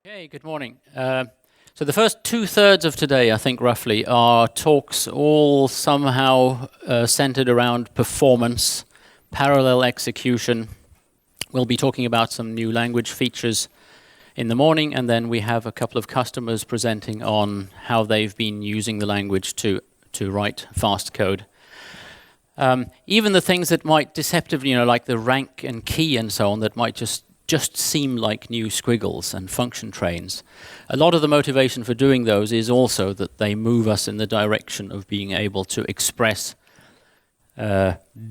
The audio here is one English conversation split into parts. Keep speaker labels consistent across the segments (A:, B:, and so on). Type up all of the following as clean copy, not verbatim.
A: Okay, good morning. So the first two-thirds of today, I think roughly, are talks all somehow centered around performance, parallel execution. We'll be talking about some new language features in the morning, and then we have a couple of customers presenting on how they've been using the language to write fast code. Even the things that might deceptively, like the rank and key and so on, that might just seem like new squiggles and function trains. A lot of the motivation for doing those is also that they move us in the direction of being able to express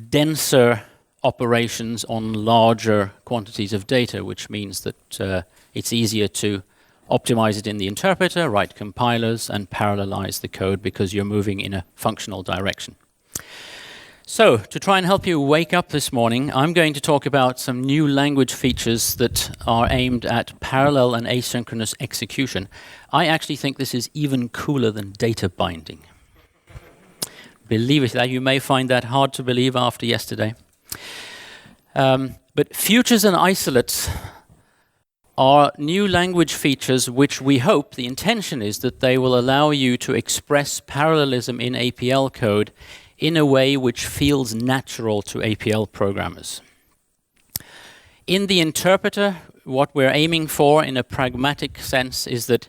A: denser operations on larger quantities of data, which means that it's easier to optimize it in the interpreter, write compilers, and parallelize the code because you're moving in a functional direction. So, to try and help you wake up this morning, I'm going to talk about some new language features that are aimed at parallel and asynchronous execution. I actually think this is even cooler than data binding. Believe it, you may find that hard to believe after yesterday. But futures and isolates are new language features which we hope, the intention is that they will allow you to express parallelism in APL code in a way which feels natural to APL programmers. In the interpreter, what we're aiming for in a pragmatic sense is that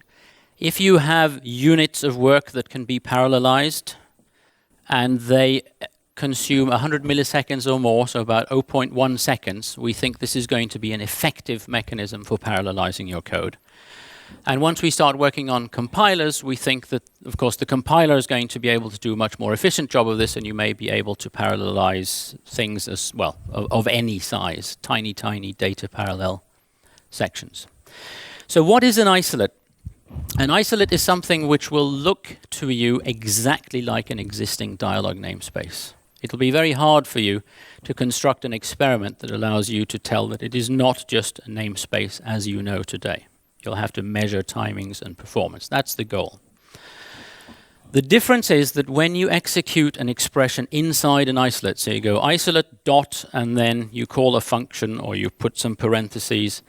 A: if you have units of work that can be parallelized and they consume 100 milliseconds or more, so about 0.1 seconds, we think this is going to be an effective mechanism for parallelizing your code. And once we start working on compilers, we think that, of course, the compiler is going to be able to do a much more efficient job of this, and you may be able to parallelize things as well, of any size, tiny data parallel sections. So what is an isolate? An isolate is something which will look to you exactly like an existing Dyalog namespace. It'll be very hard for you to construct an experiment that allows you to tell that it is not just a namespace as you know today. You'll have to measure timings and performance. That's the goal. The difference is that when you execute an expression inside an isolate, so you go isolate dot and then you call a function or you put some parentheses,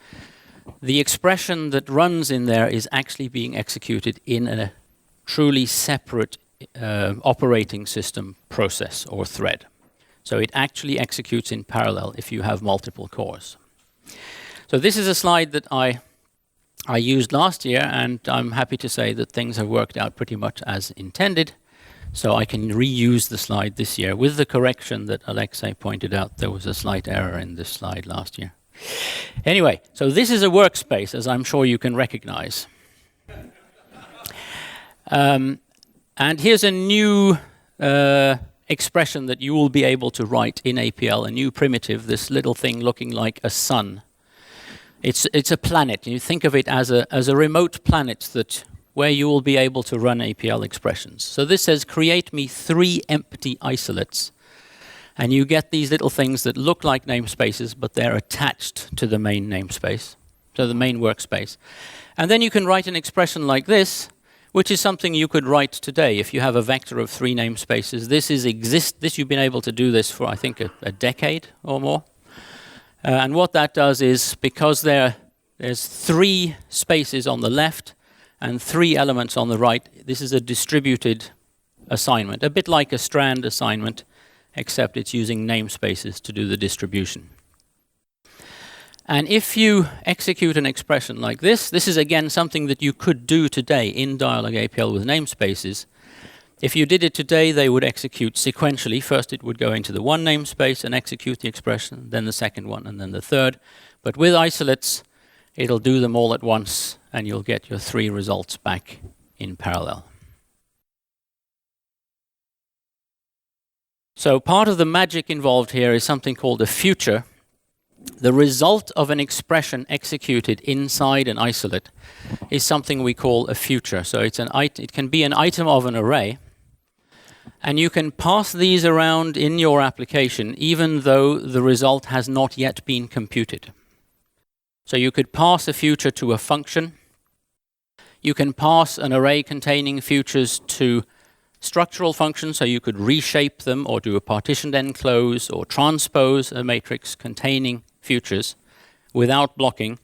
A: the expression that runs in there is actually being executed in a truly separate operating system process or thread. So it actually executes in parallel if you have multiple cores. So this is a slide that I used last year, and I'm happy to say that things have worked out pretty much as intended. So I can reuse the slide this year with the correction that Alexei pointed out. There was a slight error in this slide last year. Anyway, so this is a workspace, as I'm sure you can recognize. And here's a new expression that you will be able to write in APL, a new primitive, this little thing looking like a sun. It's a planet. You think of it as a remote planet where you will be able to run APL expressions. So this says, create me 3 empty isolates. And you get these little things that look like namespaces, but they're attached to the main namespace, to the main workspace. And then you can write an expression like this, which is something you could write today. If you have a vector of 3 namespaces, this you've been able to do this for, I think, a decade or more. And what that does is, because there's 3 spaces on the left and 3 elements on the right, this is a distributed assignment, a bit like a strand assignment, except it's using namespaces to do the distribution. And if you execute an expression like this is again something that you could do today in Dyalog APL with namespaces. If you did it today, they would execute sequentially. First it would go into the one namespace and execute the expression, then the second one, and then the third. But with isolates, it'll do them all at once, and you'll get your 3 results back in parallel. So part of the magic involved here is something called a future. The result of an expression executed inside an isolate is something we call a future. So it can be an item of an array, and you can pass these around in your application even though the result has not yet been computed. So you could pass a future to a function. You can pass an array containing futures to structural functions, so you could reshape them or do a partitioned enclose or transpose a matrix containing futures without blocking.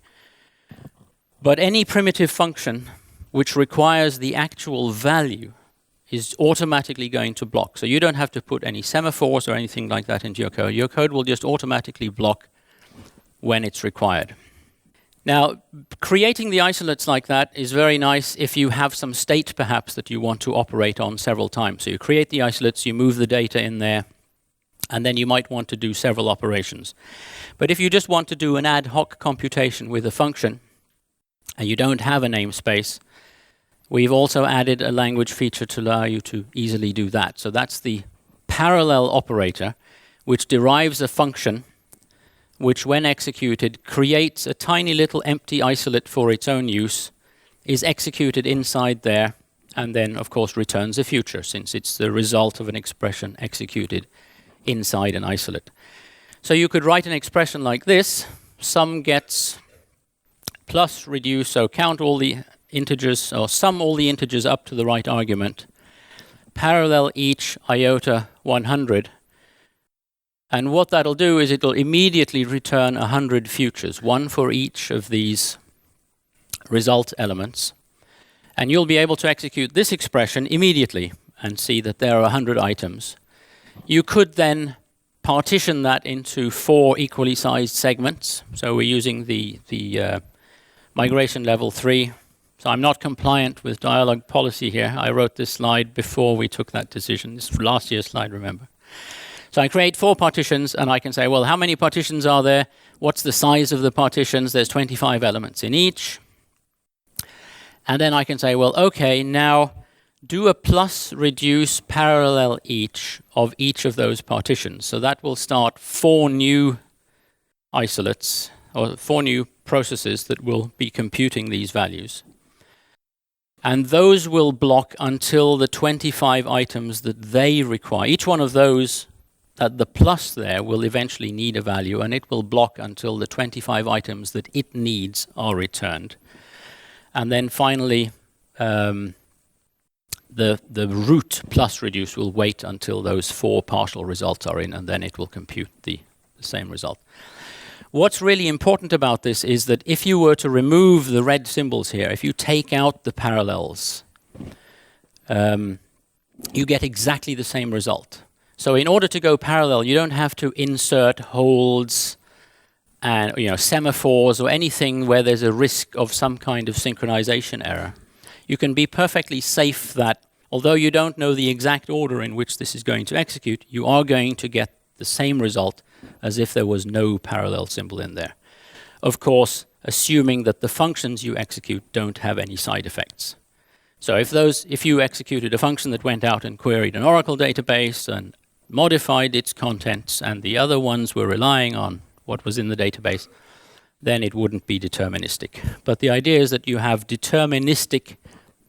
A: But any primitive function which requires the actual value is automatically going to block. So you don't have to put any semaphores or anything like that into your code. Your code will just automatically block when it's required. Now, creating the isolates like that is very nice if you have some state, perhaps, that you want to operate on several times. So you create the isolates, you move the data in there, and then you might want to do several operations. But if you just want to do an ad hoc computation with a function, and you don't have a namespace, we've also added a language feature to allow you to easily do that. So that's the parallel operator, which derives a function which, when executed, creates a tiny little empty isolate for its own use, is executed inside there, and then, of course, returns a future, since it's the result of an expression executed inside an isolate. So you could write an expression like this: sum gets plus reduce, so count all the integers, or sum all the integers up to the right argument, parallel each iota 100, and what that'll do is it'll immediately return 100 futures, one for each of these result elements, and you'll be able to execute this expression immediately and see that there are 100 items. You could then partition that into 4 equally sized segments. So we're using the migration level 3. So I'm not compliant with Dyalog policy here. I wrote this slide before we took that decision. This is last year's slide, remember. So I create 4 partitions, and I can say, well, how many partitions are there? What's the size of the partitions? There's 25 elements in each. And then I can say, well, okay, now do a plus reduce parallel each of those partitions. So that will start 4 new isolates, or 4 new processes that will be computing these values. And those will block until the 25 items that they require. Each one of those, the plus there, will eventually need a value, and it will block until the 25 items that it needs are returned. And then finally, the root plus reduce will wait until those 4 partial results are in, and then it will compute the same result. What's really important about this is that if you were to remove the red symbols here, if you take out the parallels, you get exactly the same result. So in order to go parallel, you don't have to insert holds and semaphores or anything where there's a risk of some kind of synchronization error. You can be perfectly safe that although you don't know the exact order in which this is going to execute, you are going to get the same result as if there was no parallel symbol in there. Of course, assuming that the functions you execute don't have any side effects. So if you executed a function that went out and queried an Oracle database and modified its contents, and the other ones were relying on what was in the database, then it wouldn't be deterministic. But the idea is that you have deterministic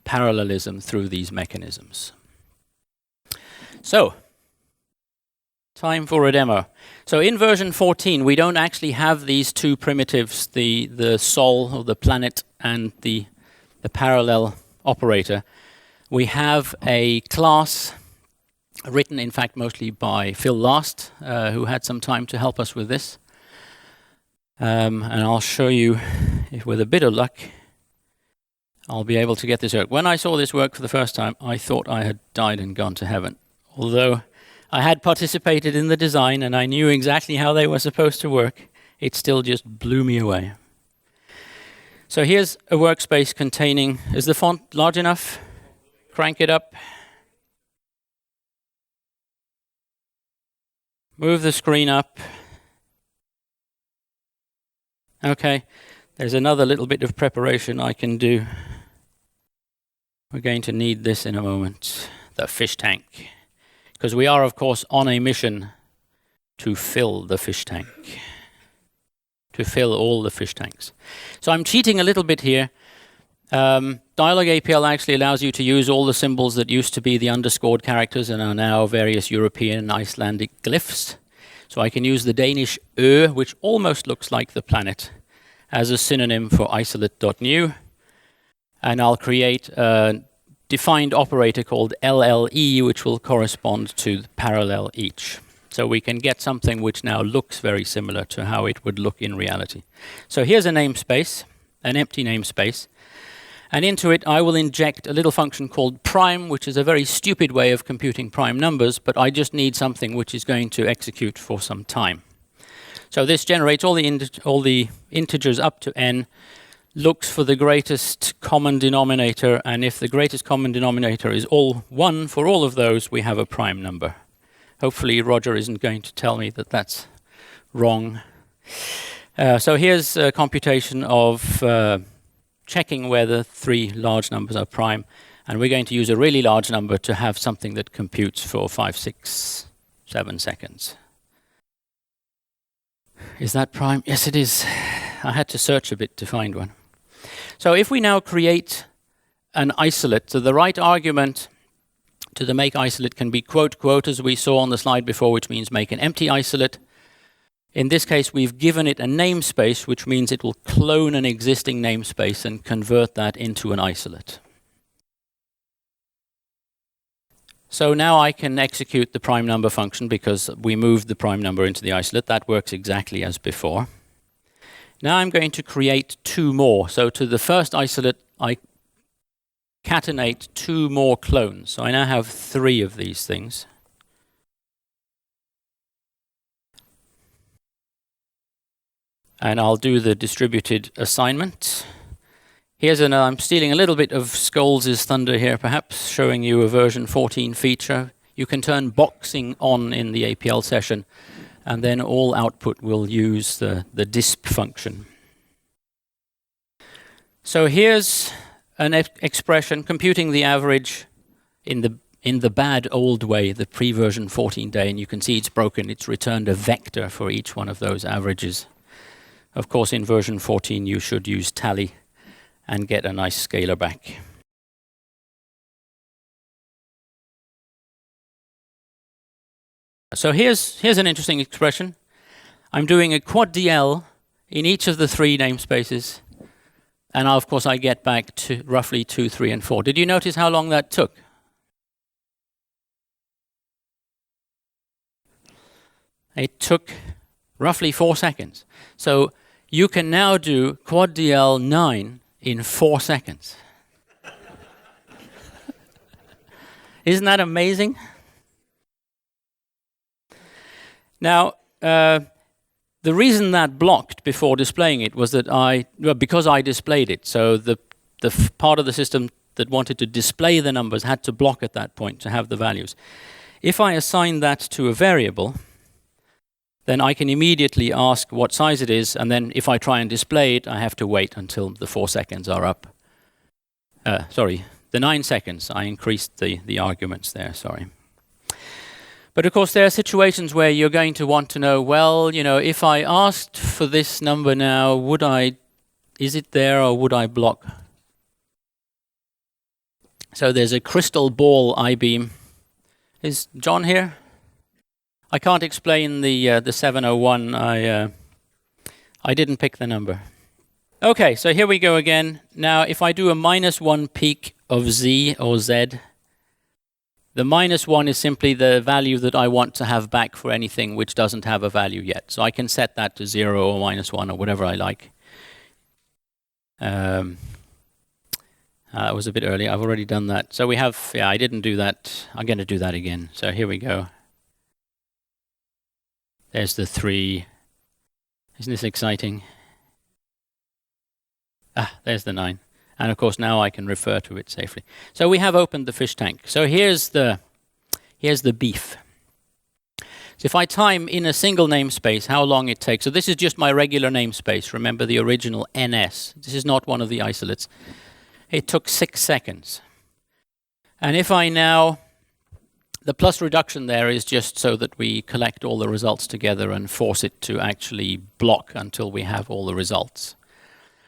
A: parallelism through these mechanisms. So, time for a demo. So in version 14, we don't actually have these 2 primitives, the sol, or the planet, and the parallel operator. We have a class written, in fact, mostly by Phil Last, who had some time to help us with this. And I'll show you, if with a bit of luck, I'll be able to get this work. When I saw this work for the first time, I thought I had died and gone to heaven. Although I had participated in the design and I knew exactly how they were supposed to work, it still just blew me away. So here's a workspace containing, is the font large enough? Crank it up. Move the screen up. Okay, there's another little bit of preparation I can do. We're going to need this in a moment, the fish tank. Because we are, of course, on a mission to fill the fish tank. To fill all the fish tanks. So I'm cheating a little bit here. Dyalog APL actually allows you to use all the symbols that used to be the underscored characters and are now various European and Icelandic glyphs. So I can use the Danish Ø, which almost looks like the planet, as a synonym for isolate.new. And I'll create a defined operator called LLE, which will correspond to parallel each. So we can get something which now looks very similar to how it would look in reality. So here's a namespace. an empty namespace. And into it, I will inject a little function called prime, which is a very stupid way of computing prime numbers, but I just need something which is going to execute for some time. So this generates all the integers up to n, looks for the greatest common denominator, and if the greatest common denominator is all 1 for all of those, we have a prime number. Hopefully Roger isn't going to tell me that that's wrong. So here's a computation of checking where the 3 large numbers are prime, and we're going to use a really large number to have something that computes for 5, 6, 7 seconds. Is that prime? Yes, it is. I had to search a bit to find one. So if we now create an isolate, so the right argument to the make isolate can be quote, quote, as we saw on the slide before, which means make an empty isolate. In this case, we've given it a namespace, which means it will clone an existing namespace and convert that into an isolate. So now I can execute the prime number function because we moved the prime number into the isolate. That works exactly as before. Now I'm going to create 2 more. So to the first isolate, I concatenate 2 more clones. So I now have 3 of these things. And I'll do the distributed assignment. Here's I'm stealing a little bit of Scholes' thunder here, perhaps, showing you a version 14 feature. You can turn boxing on in the APL session, and then all output will use the disp function. So here's an expression computing the average in the bad old way, the pre-version 14 day, and you can see it's broken. It's returned a vector for each one of those averages. Of course, in version 14, you should use tally and get a nice scalar back. So here's an interesting expression. I'm doing a quad DL in each of the 3 namespaces, and of course I get back to roughly 2, 3, and 4. Did you notice how long that took? It took roughly 4 seconds. So you can now do quad DL 9 in 4 seconds. Isn't that amazing? Now, the reason that blocked before displaying it was that because I displayed it. So the part of the system that wanted to display the numbers had to block at that point to have the values. If I assign that to a variable, then I can immediately ask what size it is, and then if I try and display it, I have to wait until the 4 seconds are up. Sorry, the 9 seconds. I increased the arguments there, sorry. But of course, there are situations where you're going to want to know, well, you know, if I asked for this number now, is it there or would I block? So there's a crystal ball I-beam. Is John here? I can't explain the 701. I didn't pick the number. Okay, so here we go again. Now, if I do a -1 peak of z or z, the -1 is simply the value that I want to have back for anything which doesn't have a value yet. So I can set that to 0 or -1 or whatever I like. That was a bit early. I've already done that. So we have, I didn't do that. I'm going to do that again. So here we go. There's the 3. Isn't this exciting? There's the 9. And of course now I can refer to it safely. So we have opened the fish tank. So here's the beef. So if I time in a single namespace how long it takes. So this is just my regular namespace. Remember the original NS. This is not one of the isolates. It took 6 seconds. And if I now, the plus reduction there is just so that we collect all the results together and force it to actually block until we have all the results.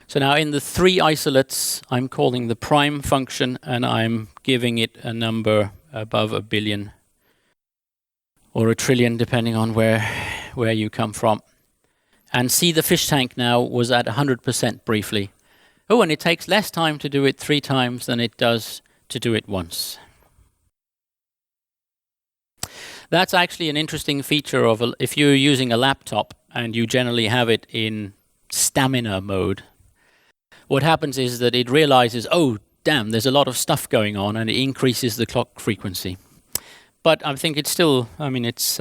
A: So now in the 3 isolates, I'm calling the prime function and I'm giving it a number above 1 billion or 1 trillion, depending on where you come from. And see, the fish tank now was at 100% briefly. Oh, and it takes less time to do it 3 times than it does to do it once. That's actually an interesting feature of if you're using a laptop and you generally have it in stamina mode. what happens is that it realizes, oh, damn, there's a lot of stuff going on, and it increases the clock frequency. But I think it's still, it's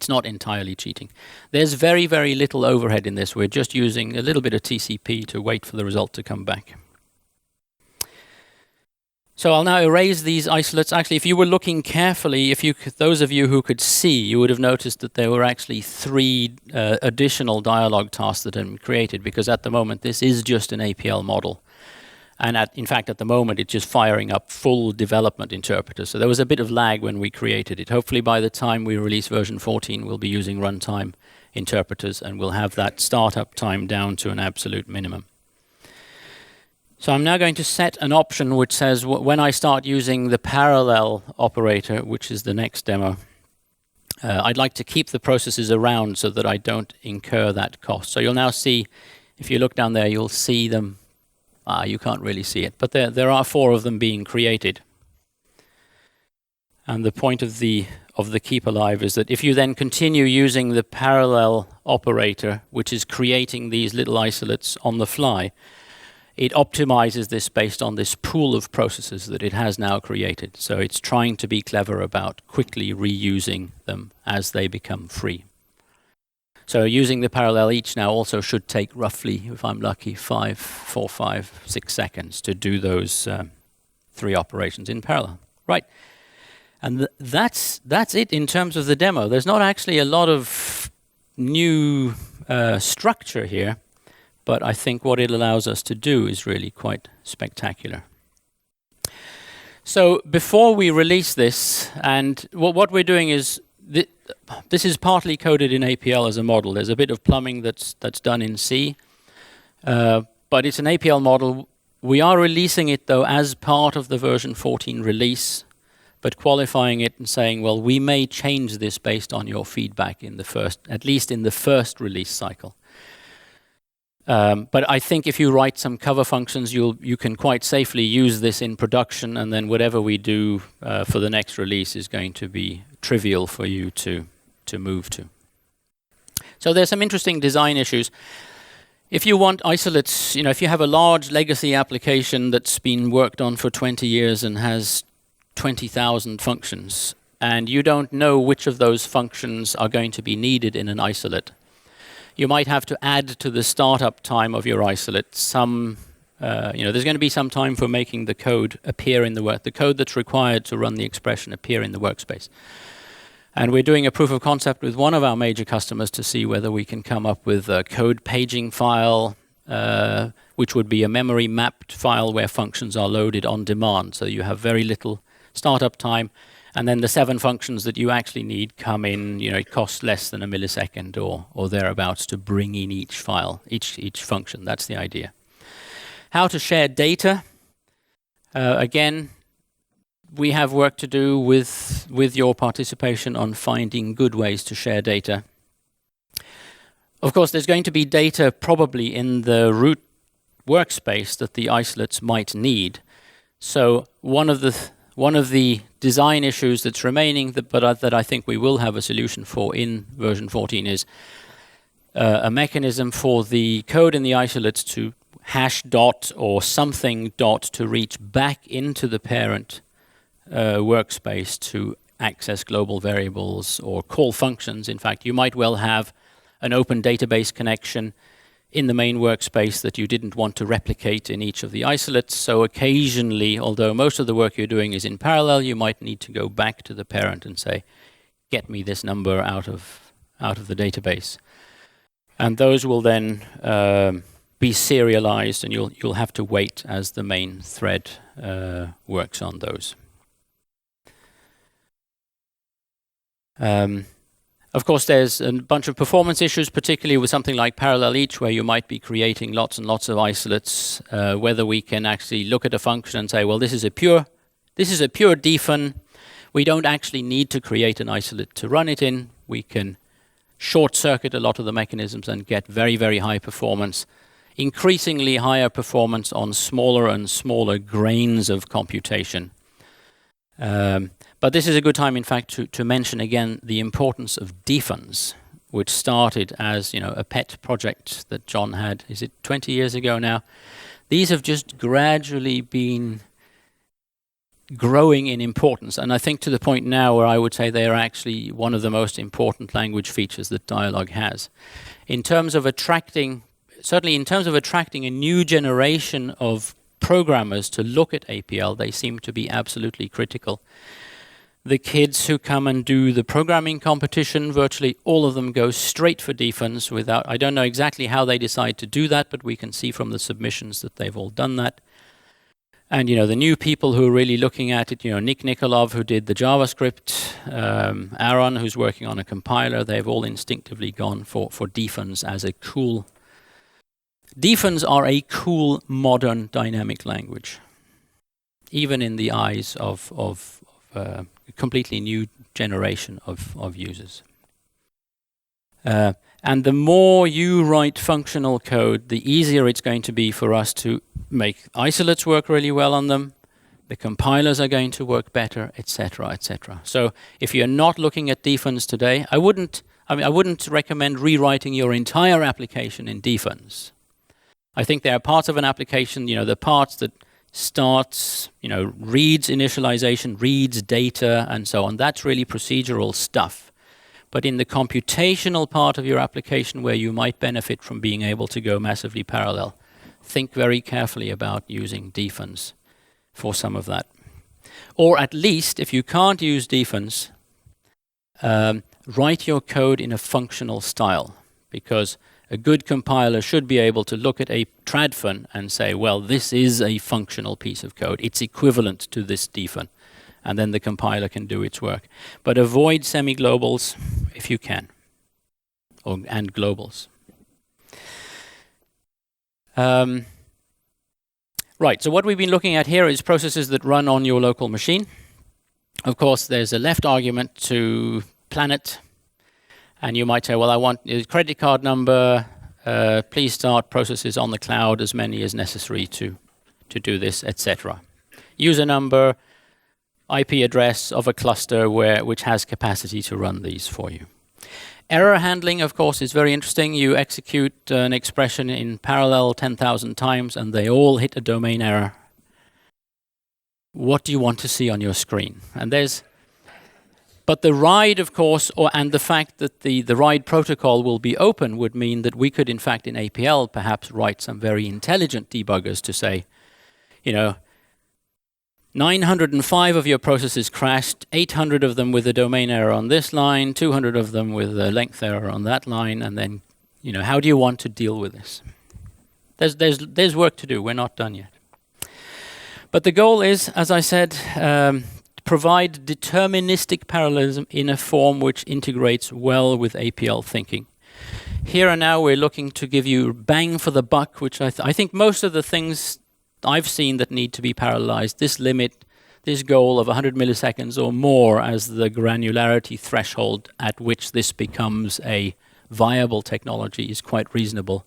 A: not entirely cheating. There's very, very little overhead in this. We're just using a little bit of TCP to wait for the result to come back. So I'll now erase these isolates. Actually, if you were looking carefully, those of you who could see, you would have noticed that there were actually 3 additional dialog tasks that had been created, because at the moment this is just an APL model. And in fact, at the moment, it's just firing up full development interpreters. So there was a bit of lag when we created it. Hopefully by the time we release version 14, we'll be using runtime interpreters, and we'll have that startup time down to an absolute minimum. So I'm now going to set an option which says when I start using the parallel operator, which is the next demo, I'd like to keep the processes around so that I don't incur that cost. So you'll now see, if you look down there, you'll see them. You can't really see it, but there are 4 of them being created. And the point of the keep alive is that if you then continue using the parallel operator, which is creating these little isolates on the fly, it optimizes this based on this pool of processes that it has now created. So it's trying to be clever about quickly reusing them as they become free. So using the parallel each now also should take roughly, if I'm lucky, 4, 5, 6 seconds to do those 3 operations in parallel. Right. And that's it in terms of the demo. There's not actually a lot of new structure here, but I think what it allows us to do is really quite spectacular. So before we release this, and what we're doing is, this is partly coded in APL as a model. There's a bit of plumbing that's done in C, but it's an APL model. We are releasing it, though, as part of the version 14 release, but qualifying it and saying, well, we may change this based on your feedback in the first, at least in the first release cycle. But I think if you write some cover functions, you can quite safely use this in production, and then whatever we do for the next release is going to be trivial for you to move to. So there's some interesting design issues. If you want isolates, if you have a large legacy application that's been worked on for 20 years and has 20,000 functions, and you don't know which of those functions are going to be needed in an isolate, you might have to add to the startup time of your isolate some, there's going to be some time for making the code appear in the code that's required to run the expression appear in the workspace. And we're doing a proof of concept with one of our major customers to see whether we can come up with a code paging file, which would be a memory mapped file where functions are loaded on demand. So you have very little startup time. And then the 7 functions that you actually need come in, it costs less than a millisecond or thereabouts to bring in each file, each function. That's the idea. How to share data. Again, we have work to do with your participation on finding good ways to share data. Of course, there's going to be data probably in the root workspace that the isolates might need. So one of the design issues that's remaining, that I think we will have a solution for in version 14, is a mechanism for the code in the isolates to hash dot or something dot to reach back into the parent workspace to access global variables or call functions. In fact, you might well have an open database connection in the main workspace that you didn't want to replicate in each of the isolates. So occasionally, although most of the work you're doing is in parallel, you might need to go back to the parent and say, get me this number out of the database. And those will then be serialized, and you'll have to wait as the main thread works on those. Of course, there's a bunch of performance issues, particularly with something like parallel each, where you might be creating lots and lots of isolates. Whether we can actually look at a function and say, well, this is a pure defun. We don't actually need to create an isolate to run it in. We can short circuit a lot of the mechanisms and get very, very high performance, increasingly higher performance on smaller and smaller grains of computation. But this is a good time, in fact, to mention again the importance of defuns, which started as a pet project that John had, is it 20 years ago now? These have just gradually been growing in importance, and I think to the point now where I would say they are actually one of the most important language features that Dyalog has. In terms of attracting, certainly in terms of attracting a new generation of programmers to look at APL, they seem to be absolutely critical. The kids who come and do the programming competition, virtually all of them go straight for defense without, I don't know exactly how they decide to do that, but we can see from the submissions that they've all done that. And the new people who are really looking at it, Nick Nikolov, who did the JavaScript, Aaron, who's working on a compiler, they've all instinctively gone for defense as a cool. Defense are a cool, modern, dynamic language, even in the eyes of a completely new generation of users. And the more you write functional code, the easier it's going to be for us to make isolates work really well on them. The compilers are going to work better, etc., etc. So if you're not looking at defense today, I wouldn't recommend rewriting your entire application in defense. I think there are parts of an application, the parts that starts, reads initialization, reads data, and so on. That's really procedural stuff. But in the computational part of your application where you might benefit from being able to go massively parallel, think very carefully about using defense for some of that. Or at least, if you can't use defense, write your code in a functional style, because a good compiler should be able to look at a tradfun and say, well, this is a functional piece of code. It's equivalent to this defun. And then the compiler can do its work. But avoid semi-globals if you can, and globals. Right, so what we've been looking at here is processes that run on your local machine. Of course, there's a left argument to planet. And you might say, well, I want a credit card number. Please start processes on the cloud, as many as necessary to do this, etc. User number, IP address of a cluster which has capacity to run these for you. Error handling, of course, is very interesting. You execute an expression in parallel 10,000 times, and they all hit a domain error. What do you want to see on your screen? And but the RIDE, of course, and the fact that the RIDE protocol will be open would mean that we could, in fact, in APL, perhaps write some very intelligent debuggers to say, 905 of your processes crashed, 800 of them with a domain error on this line, 200 of them with a length error on that line, and then, how do you want to deal with this? There's work to do. We're not done yet. But the goal is, as I said, provide deterministic parallelism in a form which integrates well with APL thinking. Here and now we're looking to give you bang for the buck, which I think most of the things I've seen that need to be parallelized, this goal of 100 milliseconds or more as the granularity threshold at which this becomes a viable technology is quite reasonable.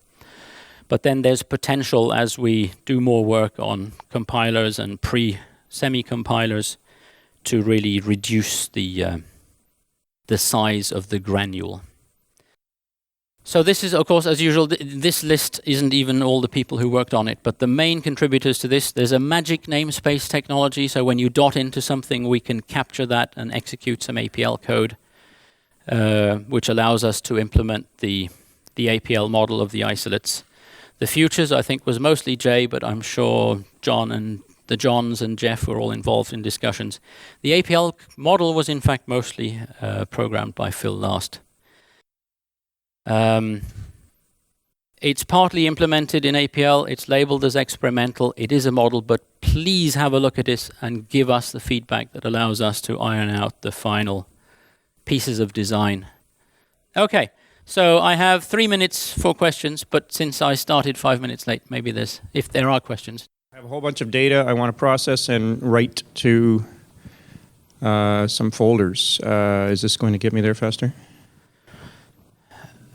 A: But then there's potential as we do more work on compilers and semi-compilers to really reduce the size of the granule. So this is, of course, as usual, this list isn't even all the people who worked on it, but the main contributors to this, there's a magic namespace technology, so when you dot into something, we can capture that and execute some APL code, which allows us to implement the APL model of the isolates. The futures, I think, was mostly Jay, but I'm sure John and the Johns and Jeff were all involved in discussions. The APL model was, in fact, mostly programmed by Phil last. It's partly implemented in APL. It's labeled as experimental. It is a model, but please have a look at this and give us the feedback that allows us to iron out the final pieces of design. Okay, so I have 3 minutes for questions, but since I started 5 minutes late, maybe if there are questions.
B: I have a whole bunch of data I want to process and write to some folders. Is this going to get me there faster?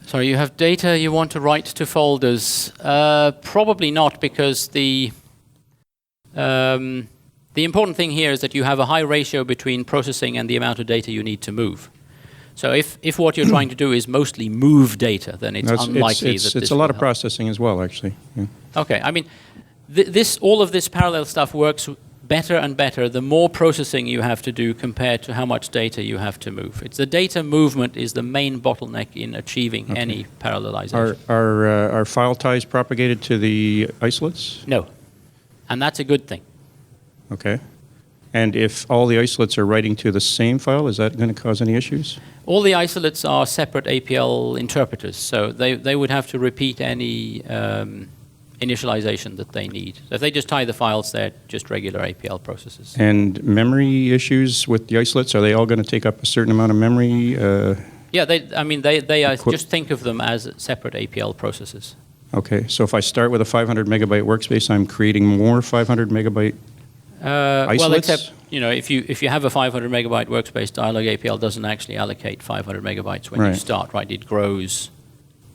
A: Sorry, you have data you want to write to folders. Probably not, because the important thing here is that you have a high ratio between processing and the amount of data you need to move. So if what you're trying to do is mostly move data, then it's unlikely that
B: it's a lot of processing as well, actually. Yeah.
A: Okay, I mean, all of this parallel stuff works better and better the more processing you have to do compared to how much data you have to move. It's the data movement is the main bottleneck in achieving any parallelization.
B: Are file ties propagated to the isolates?
A: No, and that's a good thing.
B: Okay. And if all the isolates are writing to the same file, is that going to cause any issues?
A: All the isolates are separate APL interpreters, so they would have to repeat any initialization that they need. So if they just tie the files, they're just regular APL processes.
B: And memory issues with the isolates, are they all going to take up a certain amount of memory?
A: Yeah, they are, just think of them as separate APL processes.
B: Okay, so if I start with a 500 megabyte workspace, I'm creating more 500 megabyte isolates?
A: Well, except if you have a 500 megabyte workspace, Dyalog APL doesn't actually allocate 500 megabytes when you start, right? It grows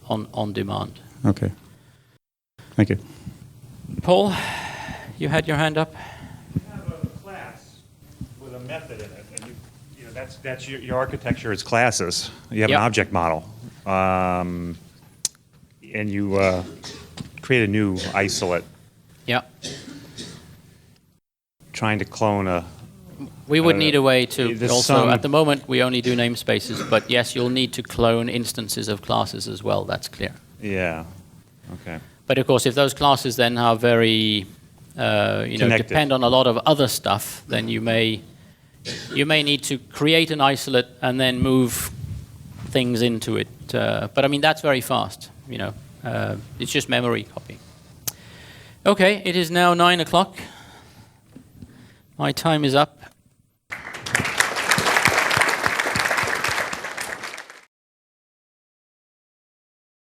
A: on demand.
B: Okay. Thank you.
A: Paul, you had your hand up.
C: You have a class with a method in it, and that's your architecture is classes. You have an object model, and you create a new isolate.
A: Yeah.
C: Trying to clone a.
A: We would need a way to also. At the moment, we only do namespaces, but yes, you'll need to clone instances of classes as well. That's clear.
C: Yeah. Okay.
A: But of course, if those classes then are very, depend on a lot of other stuff, then you may need to create an isolate and then move things into it. But I mean, that's very fast. It's just memory copying. Okay, it is now 9 o'clock. My time is up.